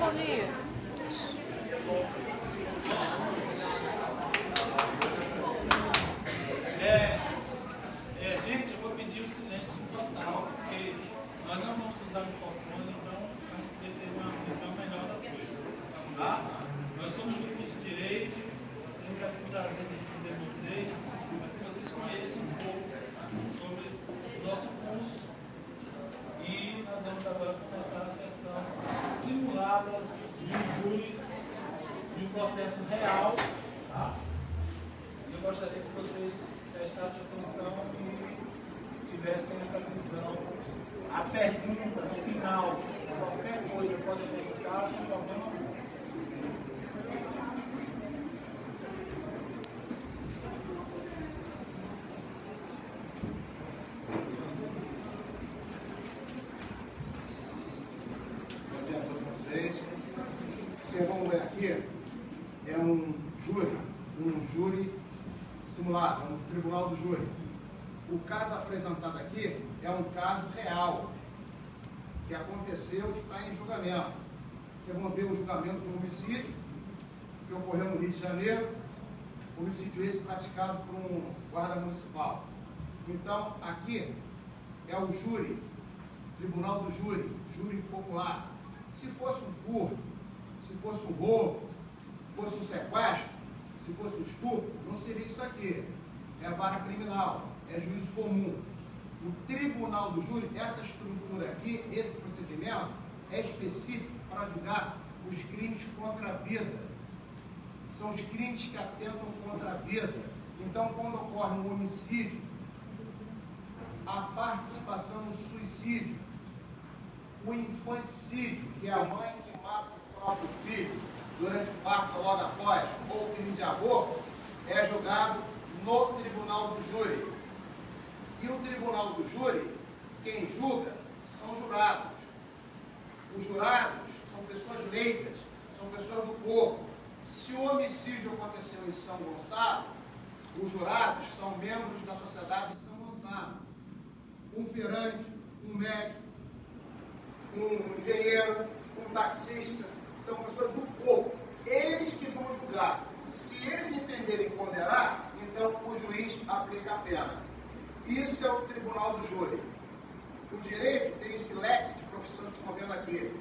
Paulinho. Gente, eu vou pedir o silêncio total, porque nós não vamos usar o microfone, então a gente tem que ter uma visão melhor da coisa. Tá? Nós somos do curso de Direito, tenho o prazer de receber vocês, para que vocês conheçam um pouco sobre o nosso curso. E nós vamos agora começar a sessão simulada de um júri, de um processo real. Tá? Eu gostaria que vocês prestassem atenção e tivessem essa visão. A pergunta no final, qualquer coisa pode perguntar sem problema algum. Bom dia a todos vocês. Vocês vão ver aqui, é um júri simulado, é um tribunal do júri. O caso apresentado aqui é um caso real, que aconteceu e está em julgamento. Vocês vão ver o julgamento de um homicídio que ocorreu no Rio de Janeiro, homicídio esse praticado por um guarda municipal. Então, aqui é o júri, tribunal do júri, júri popular. Se fosse um furto, se fosse um roubo, se fosse um sequestro, se fosse um estupro, não seria isso aqui. É vara criminal, é juízo comum. O tribunal do júri, essa estrutura aqui, esse procedimento, é específico para julgar os crimes contra a vida. São os crimes que atentam contra a vida. Então, quando ocorre um homicídio, a participação no suicídio, o infanticídio, que é a mãe que mata o próprio filho durante o parto ou logo após, ou o crime de aborto, é julgado no tribunal do júri. E o tribunal do júri, quem julga, são jurados. Os jurados são pessoas leigas, são pessoas do povo. Se o homicídio aconteceu em São Gonçalo, os jurados são membros da sociedade de São Gonçalo. Um feirante, um médico, um engenheiro, um taxista, são pessoas do povo. Eles que vão julgar. Se eles entenderem condenar, então o juiz aplica a pena. Isso é o tribunal do júri. O direito tem esse leque de profissões que estão vendo aqui.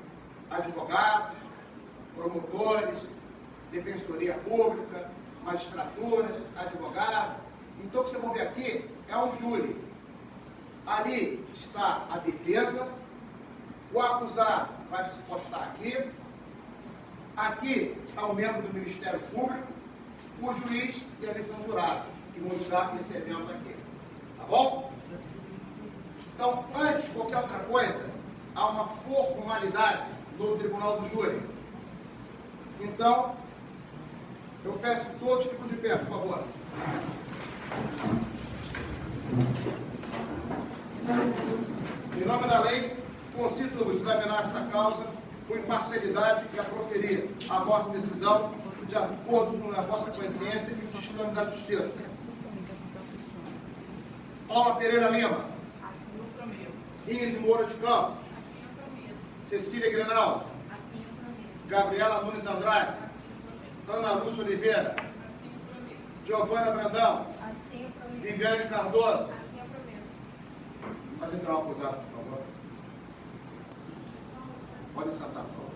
Advogados, promotores, defensoria pública, magistraturas, advogados. Então o que vocês vão ver aqui é um júri. Ali está a defesa, o acusado vai se postar aqui, aqui está o membro do Ministério Público, o juiz e ali são jurados, que vão julgar esse evento aqui. Tá bom? Então, antes de qualquer outra coisa, há uma formalidade no tribunal do júri. Então, eu peço que todos fiquem de pé, por favor. Em nome da lei, concedo-vos examinar essa causa com imparcialidade e a proferir a vossa decisão de acordo com a vossa consciência e os ditames da justiça. Paula Pereira Lima. Assim eu prometo. Ingrid Moura de Campos. Assim eu prometo. Cecília Grenaldi. Assim eu prometo. Gabriela Nunes Andrade. Ana Lúcia Oliveira. Assim eu prometo. Giovana Brandão. Assim eu prometo. Viviane Cardoso. Assim eu prometo. Pode entrar o acusado, por favor. Pode sentar, por favor.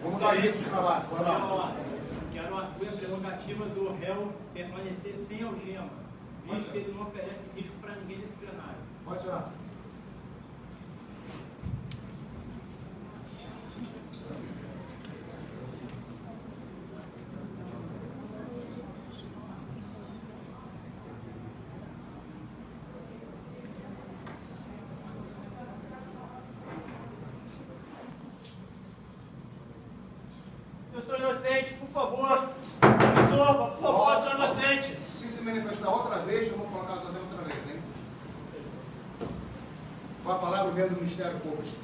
Vamos dar esse trabalho. Bora lá. Quero a prerrogativa do réu permanecer sem algema, visto que ele não oferece risco para ninguém nesse plenário. Pode tirar. Eu sou inocente, por favor. Professor, por favor, eu sou inocente. Se manifestar outra vez, eu vou colocar a sua outra vez, hein? Com a palavra, o membro do Ministério Público.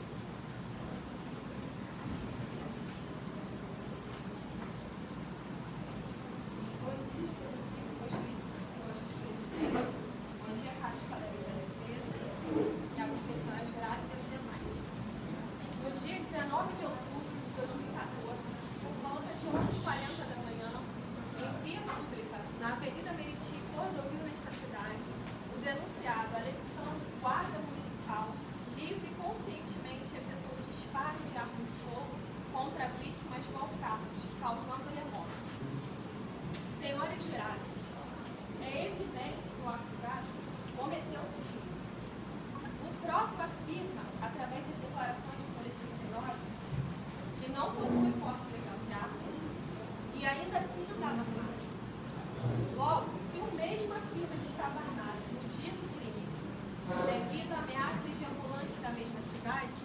19 de outubro de 2014, por volta de 11h40 da manhã, em via pública, na Avenida Meriti, Cordovil, nesta cidade, o denunciado Alexandre, guarda municipal, livre e conscientemente efetuou disparo de arma de fogo contra a vítima João Carlos, causando-lhe a morte. Senhores jurados, é evidente que o acusado cometeu o crime. O próprio afirma, através das declarações de folha 39, que não possui porte legal de armas e ainda assim andava armado. Logo, se o mesmo afirma que estava armado no dito crime, devido a ameaças de ambulantes da mesma cidade,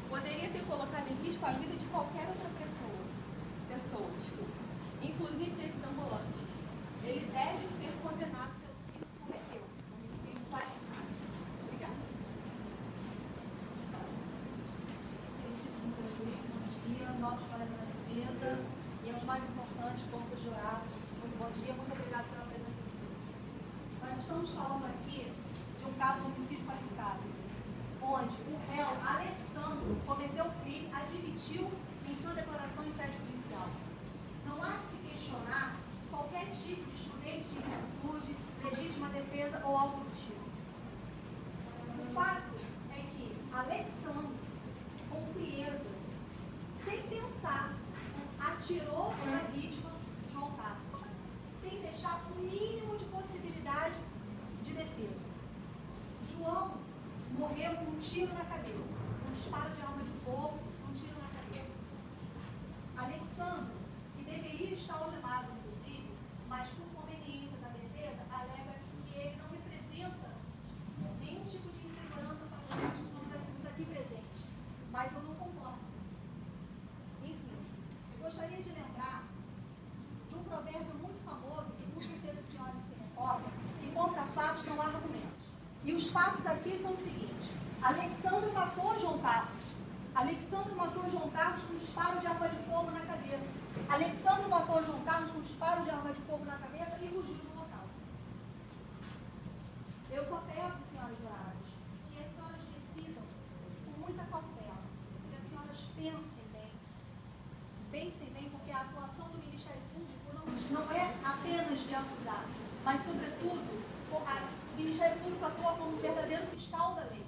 poderia ter colocado em risco a vida de qualquer outra pessoa, inclusive desses ambulantes. Ele deve ser condenado pelo crime que cometeu, homicídio qualificado. Obrigada. Excelentíssimo senhor juiz, bom dia, novos colegas da defesa e aos mais importantes, corpo de jurados, muito bom dia, muito obrigada pela presença de todos. Nós estamos falando aqui de um caso de homicídio qualificado, onde o réu Alexandre cometeu o crime, admitiu em sua declaração em sede policial. Não há que se questionar qualquer tipo de instrumento de ilicitude, legítima defesa ou algo do tipo. O fato é que Alexandre, com frieza, sem pensar, atirou na vítima, João Carlos, sem deixar o mínimo de possibilidade de defesa. João morreu com um tiro na cabeça, um disparo de arma de fogo, um tiro na cabeça. Alexandre, que deveria estar algemado, inclusive, mas por conveniência da defesa, alega que ele não representa nenhum tipo de insegurança para nós que estamos aqui presentes. Mas eu não concordo com isso. Enfim, eu gostaria de lembrar de um provérbio muito famoso, que com certeza os senhores se recordam, que contra fatos não há argumentos. E os fatos aqui são os seguintes: Alexandre matou João Carlos. Alexandre matou João Carlos com um disparo de arma de fogo na cabeça. Alexandre matou João Carlos com um disparo de arma de fogo na cabeça e fugiu do local. Eu só peço, senhoras juradas, que as senhoras decidam com muita cautela, que as senhoras pensem bem, porque a atuação do Ministério Público não é apenas de acusado, mas, sobretudo, o Ministério Público atua como um verdadeiro fiscal da lei.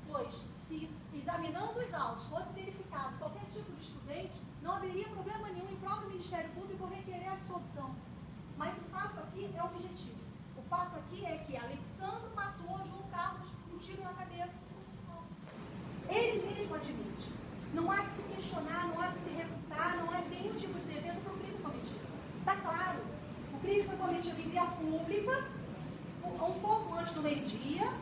Pois, se examinando os autos fosse verificado qualquer tipo de estudante, não haveria problema nenhum em próprio Ministério Público requerer a absolvição. Mas o fato aqui é objetivo. O fato aqui é que Alexandre matou João Carlos com um tiro na cabeça. Ele mesmo admite. Não há que se questionar, não há que se refutar, não há nenhum tipo de defesa para o crime cometido. Está claro. O crime foi cometido em via pública, um pouco antes do meio-dia,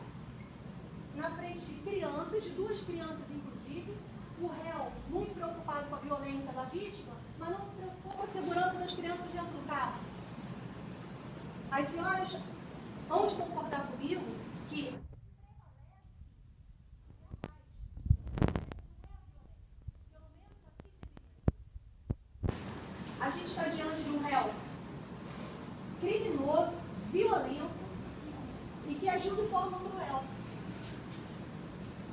na frente de crianças, de duas crianças inclusive. O réu, muito preocupado com a violência da vítima, mas não se preocupou com a segurança das crianças dentro do carro. As senhoras vão concordar comigo que a gente está diante de um réu criminoso, violento e que agiu de forma cruel.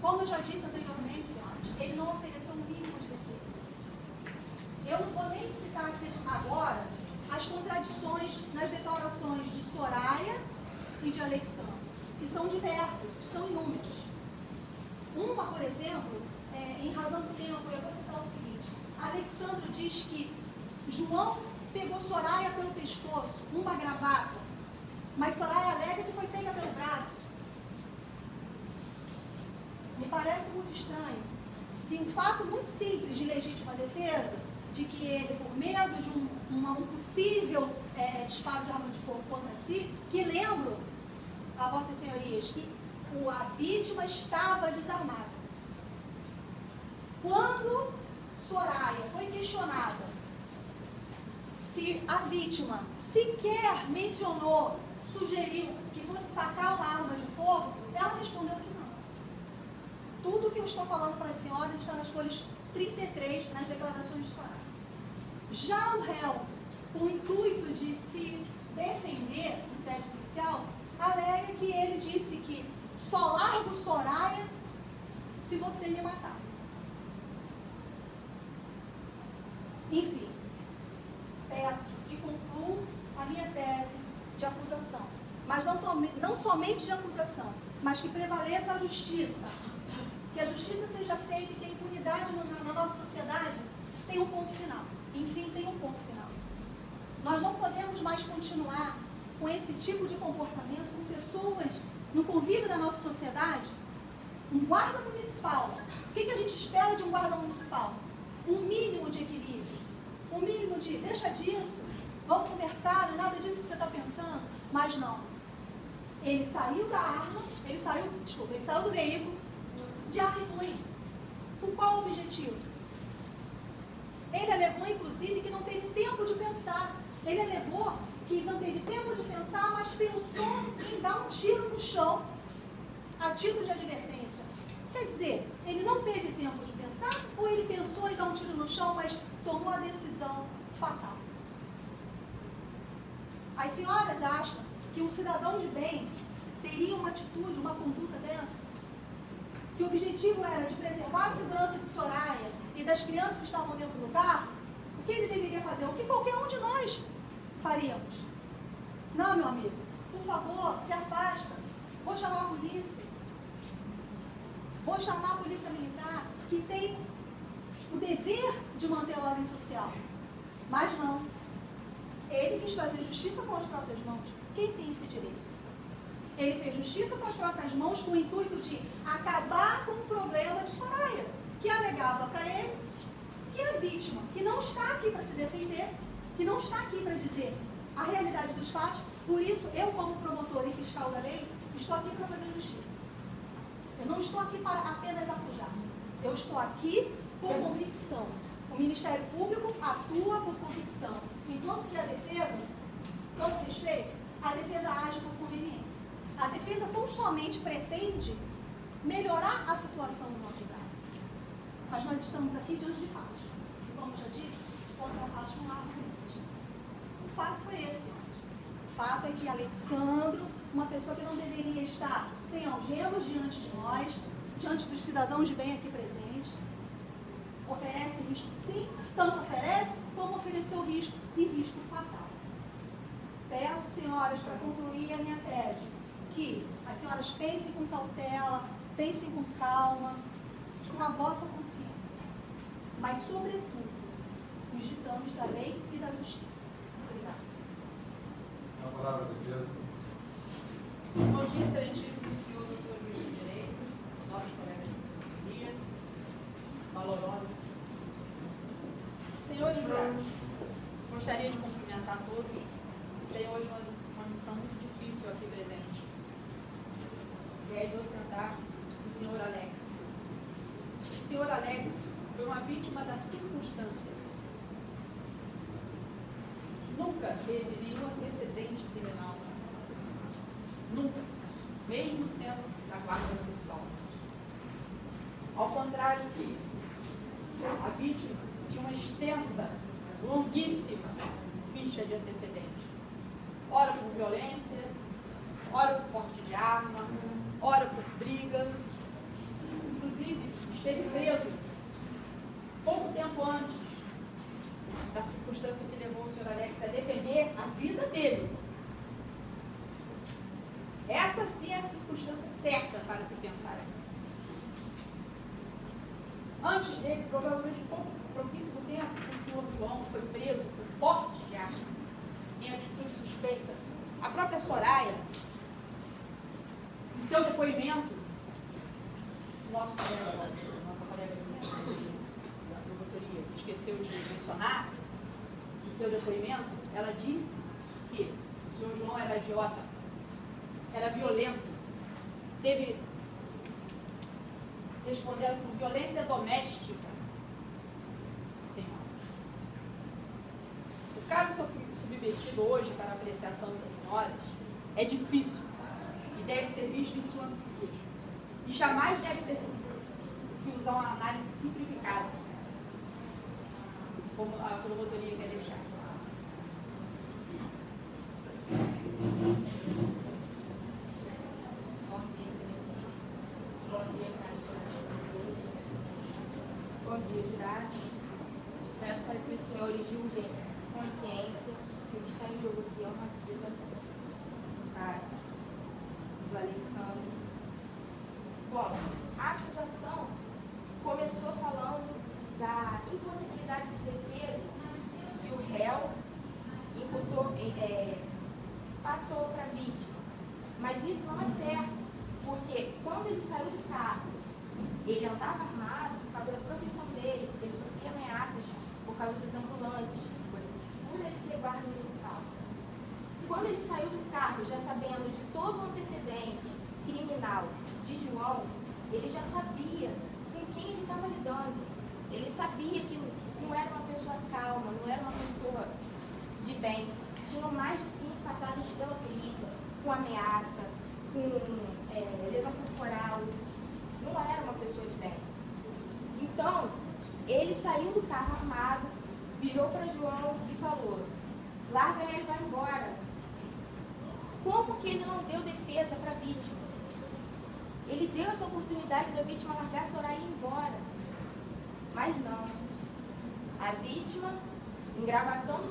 Como eu já disse anteriormente, senhoras, ele não ofereceu um mínimo de defesa. Eu não vou nem citar aqui agora as contradições nas declarações de Soraya e de Alexandre, que são diversas, que são inúmeras. Uma, por exemplo, em razão do tempo, eu vou citar o seguinte: Alexandre diz que João pegou Soraya pelo pescoço, uma gravata, mas Soraya alega que foi pega pelo braço. Me parece muito estranho. Se um fato muito simples de legítima defesa, de que ele, por medo de um possível disparo de arma de fogo contra si, que lembro a vossas senhorias que a vítima estava desarmada. Quando Soraya foi questionada se a vítima sequer mencionou, sugeriu que fosse sacar uma arma de fogo, ela respondeu que não. Tudo que eu estou falando para as senhoras está nas folhas 33, nas declarações de Soraya. Já o réu, com o intuito de se defender em sede policial, alega que ele disse que só largo Soraya se você me matar. não somente de acusação, mas que prevaleça a justiça. Que a justiça seja feita e que a impunidade na nossa sociedade tenha um ponto final. Enfim, tem um ponto final. Nós não podemos mais continuar com esse tipo de comportamento com pessoas no convívio da nossa sociedade. Um guarda municipal. O que a gente espera de um guarda municipal? Um mínimo de equilíbrio. Um mínimo de, deixa disso, vamos conversar, não é nada disso que você está pensando. Mas não. Ele saiu da arma, ele saiu do veículo de arma e punho. Com qual objetivo? Ele alegou, inclusive, que não teve tempo de pensar. Ele alegou que não teve tempo de pensar, mas pensou em dar um tiro no chão, a título de advertência. Quer dizer, ele não teve tempo de pensar, ou ele pensou em dar um tiro no chão, mas tomou a decisão fatal? As senhoras acham que um cidadão de bem teria uma atitude, uma conduta dessa? Se o objetivo era de preservar a segurança de Soraya e das crianças que estavam dentro do carro, o que ele deveria fazer? O que qualquer um de nós faríamos? Não, meu amigo, por favor, se afasta. Vou chamar a polícia. Vou chamar a polícia militar, que tem o dever de manter a ordem social. Mas não. Ele quis fazer justiça com as próprias mãos. Quem tem esse direito? Ele fez justiça com as próprias mãos com o intuito de acabar com o problema de Soraya, que alegava para ele que a vítima, que não está aqui para se defender, que não está aqui para dizer a realidade dos fatos, por isso eu, como promotor e fiscal da lei, estou aqui para fazer justiça. Eu não estou aqui para apenas acusar. Eu estou aqui por convicção. O Ministério Público atua por convicção. Enquanto que a defesa, todo respeito, a defesa age por conveniência. A defesa tão somente pretende melhorar a situação do acusado. Mas nós estamos aqui diante de fatos. E como já disse, contra fatos não há argumentos. O fato foi esse. O fato é que Alexandro, uma pessoa que não deveria estar sem algemas diante de nós, diante dos cidadãos de bem aqui presentes, oferece risco sim, tanto oferece como ofereceu risco, e risco fatal. Peço, senhoras, para concluir a minha tese, que as senhoras pensem com cautela, pensem com calma, com a vossa consciência, mas, sobretudo, nos ditames da lei e da justiça. Obrigada. A palavra da defesa. Bom dia, excelentíssimo senhor doutor juiz de direito, nossos colegas de dia, valorosos. Senhores jurados, gostaria de cumprimentar todos. Tem hoje uma missão muito difícil aqui presente, que é inocentar o senhor Alex. O senhor Alex foi uma vítima da circunstância. Nunca teve nenhum antecedente criminal. Nunca. Mesmo sendo da Guarda Municipal. Ao contrário que a vítima tinha uma extensa, longuíssima ficha de antecedentes. Ora por violência, ora por porte de arma, ora por briga. Inclusive, esteve preso pouco tempo antes da circunstância que levou o senhor Alex a defender a vida dele. Essa sim é a circunstância certa para se pensar aqui. Antes dele, provavelmente pouquíssimo tempo, o senhor João foi preso por porte de arma em atitude suspeita. A própria Soraya, em seu depoimento, nossa colega da promotoria esqueceu de mencionar, em seu depoimento, ela disse que o senhor João era agiota, era violento, respondendo por violência doméstica. Senhor. O caso submetido hoje para a apreciação das senhoras é difícil e deve ser visto em sua amplitude. E jamais deve se usar uma análise simplificada, como a promotoria quer deixar. Bom dia, jurados. Peço para que os senhores julguem com consciência que o que está em jogo aqui é uma vida. do Alexandre. Bom, a acusação começou falando da impossibilidade de defesa que o réu imputou, passou para a vítima. Mas isso não é certo, porque quando ele saiu do carro, ele andava armado, fazendo a profissão dele, porque ele sofria ameaças por causa dos ambulantes, por ele ser guarda municipal. Quando ele saiu do carro, já sabendo de todo o antecedente criminal de João, ele já sabia com quem ele estava lidando. Ele sabia que não era uma pessoa calma, não era uma pessoa de bem. Tinham mais de 5 passagens pela polícia, com ameaça, com lesão corporal. Não era uma pessoa de bem. Então, ele saiu do carro armado, virou para João e falou: larga ele e vai embora. Como que ele não deu defesa para a vítima? Ele deu essa oportunidade da vítima largar Soraya e ir embora. Mas não. A vítima, engravatando